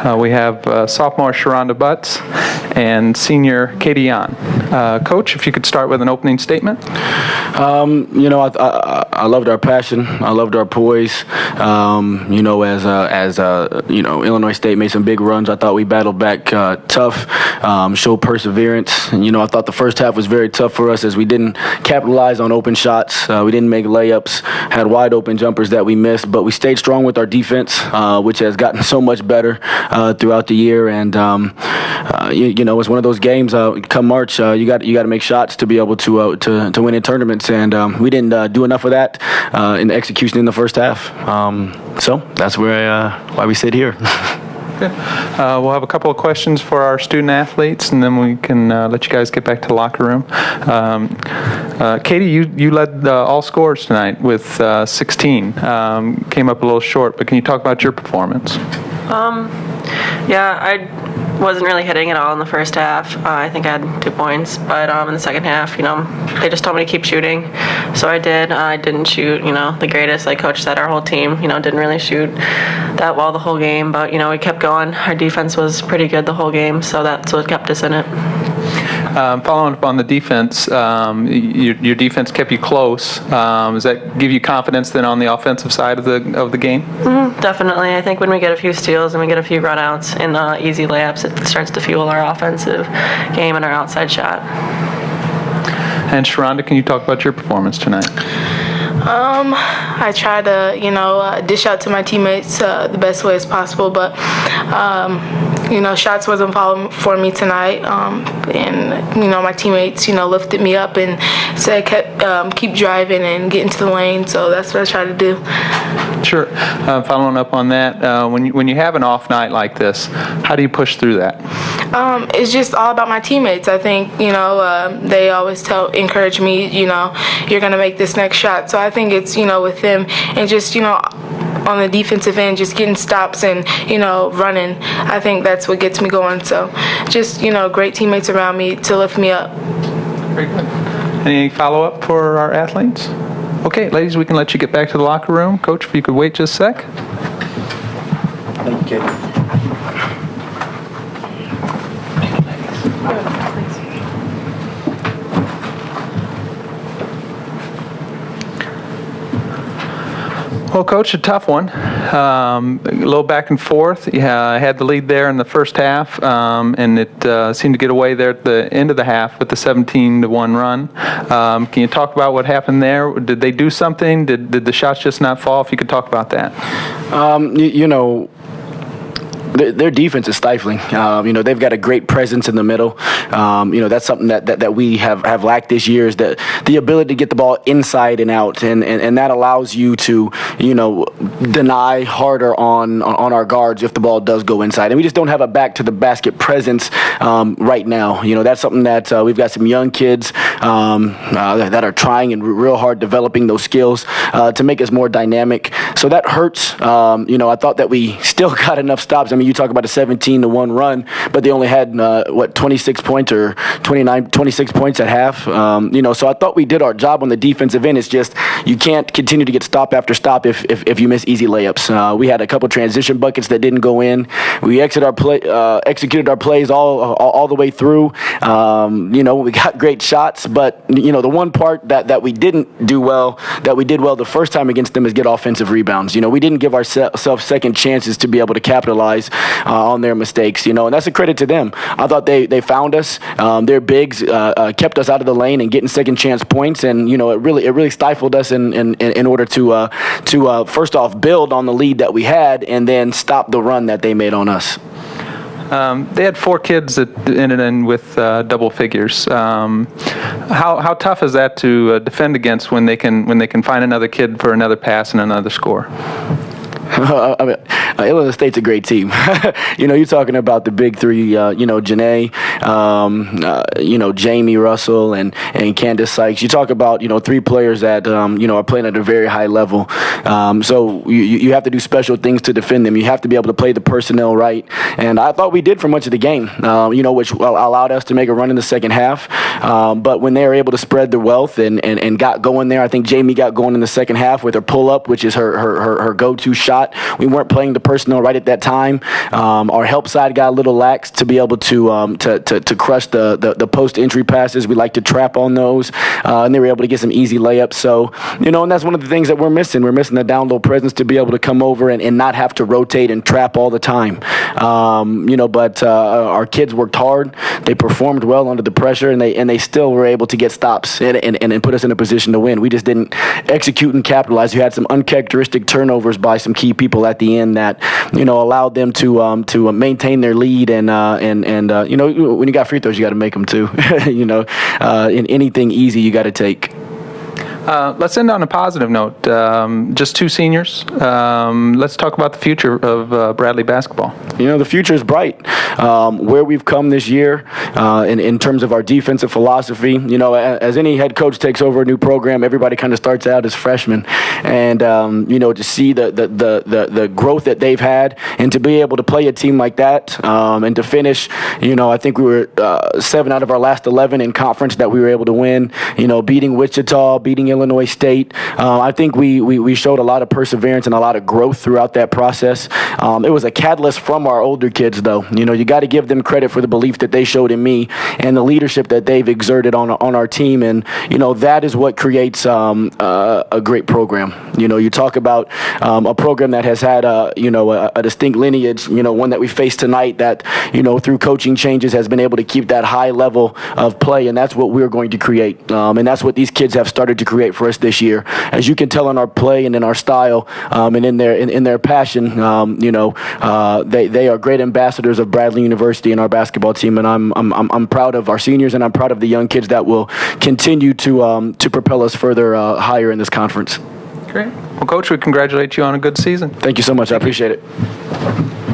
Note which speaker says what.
Speaker 1: We have sophomore Sharonda Butts and senior Katie Yan. Coach, if you could start with an opening statement.
Speaker 2: I loved our passion. I loved our poise. As Illinois State made some big runs. I thought we battled back tough, showed perseverance. And, I thought the first half was very tough for us as we didn't capitalize on open shots. We didn't make layups, had wide open jumpers that we missed, but we stayed strong with our defense, which has gotten so much better throughout the year. And, it's one of those games, come March, you got to make shots to be able to win in tournaments. And we didn't do enough of that in the execution in the first half. So that's why we sit here.
Speaker 1: We'll have a couple of questions for our student athletes, and then we can let you guys get back to the locker room. Katie, you led all scorers tonight with 16. Came up a little short, but can you talk about your performance?
Speaker 3: I wasn't really hitting at all in the first half. I think I had 2 points, but in the second half, they just told me to keep shooting, so I did. I didn't shoot, the greatest. Like Coach said, our whole team, didn't really shoot that well the whole game, but we kept going. Our defense was pretty good the whole game, so that's what kept us in it.
Speaker 1: Following up on the defense, your defense kept you close. Does that give you confidence then on the offensive side of the game?
Speaker 3: Definitely. I think when we get a few steals and we get a few runouts and easy layups, it starts to fuel our offensive game and our outside shot.
Speaker 1: And Sharonda, can you talk about your performance tonight?
Speaker 4: I try to, dish out to my teammates the best way as possible, but, shots wasn't falling for me tonight. And, my teammates, lifted me up and said, keep driving and get into the lane. So that's what I try to do.
Speaker 1: Sure. Following up on that, when you have an off night like this, how do you push through that?
Speaker 4: It's just all about my teammates. I think, they always encourage me, you're going to make this next shot. So I think it's, with them and just, on the defensive end, just getting stops and, running. I think that's what gets me going. So just, great teammates around me to lift me up.
Speaker 1: Very good. Any follow-up for our athletes? Okay, ladies, we can let you get back to the locker room. Coach, if you could wait just a sec.
Speaker 2: Thank you, Katie.
Speaker 1: Well, Coach, a tough one. A little back and forth. I had the lead there in the first half, and it seemed to get away there at the end of the half with the 17-1 run. Can you talk about what happened there? Did they do something? Did the shots just not fall? If you could talk about that.
Speaker 2: Their defense is stifling. They've got a great presence in the middle. That's something that we have lacked this year is that the ability to get the ball inside and out, and that allows you to, deny harder on our guards if the ball does go inside. And we just don't have a back to the basket presence right now. That's something that we've got some young kids that are trying and real hard developing those skills to make us more dynamic. So that hurts. I thought that we still got enough stops. I mean, you talk about a 17-1 run, but they only had 26 points or 26 points at half. So I thought we did our job on the defensive end. It's just you can't continue to get stop after stop if you miss easy layups. We had a couple transition buckets that didn't go in. We executed our plays all the way through. We got great shots, but the one part that we didn't do well, that we did well the first time against them, is get offensive rebounds. We didn't give ourselves second chances to be able to capitalize on their mistakes, and that's a credit to them. I thought they found us. Their bigs kept us out of the lane and getting second chance points, and it really stifled us in order to first off build on the lead that we had and then stop the run that they made on us.
Speaker 1: They had 4 kids that ended in with double figures. How tough is that to defend against when they can find another kid for another pass and another score?
Speaker 2: Illinois State's a great team. You're talking about the big three, Janae, Jamie Russell, and Candace Sykes. You talk about, 3 players that, are playing at a very high level. So you have to do special things to defend them. You have to be able to play the personnel right. And I thought we did for much of the game, which allowed us to make a run in the second half. But when they were able to spread their wealth and got going there, I think Jamie got going in the second half with her pull-up, which is her go-to shot. shot. We weren't playing the personnel right at that time. Our help side got a little lax to be able to crush the post entry passes. We like to trap on those, and they were able to get some easy layups. So, and that's one of the things that we're missing. We're missing the down low presence to be able to come over and not have to rotate and trap all the time. But our kids worked hard. They performed well under the pressure, and they still were able to get stops and put us in a position to win. We just didn't execute and capitalize. We had some uncharacteristic turnovers by some key people at the end that allowed them to maintain their lead. And when you got free throws, you got to make them too. In anything easy, you got to take.
Speaker 1: Let's end on a positive note. Just two seniors. Let's talk about the future of Bradley basketball.
Speaker 2: The future is bright. Where we've come this year in terms of our defensive philosophy, as any head coach takes over a new program, everybody kind of starts out as freshmen. And, to see the growth that they've had and to be able to play a team like that and to finish, I think we were 7 out of our last 11 in conference that we were able to win, beating Wichita, beating Illinois State. I think we showed a lot of perseverance and a lot of growth throughout that process. It was a catalyst from our older kids, though. You got to give them credit for the belief that they showed in me and the leadership that they've exerted on our team. And, that is what creates a great program. You talk about a program that has had a distinct lineage, one that we face tonight that, through coaching changes has been able to keep that high level of play. And that's what we're going to create. And that's what these kids have started to create for us this year. As you can tell in our play and in our style and in their passion, they are great ambassadors of Bradley University and our basketball team. And I'm proud of our seniors, and I'm proud of the young kids that will continue to propel us further higher in this conference.
Speaker 1: Great. Well, Coach, we congratulate you on a good season.
Speaker 2: Thank you so much. I appreciate it.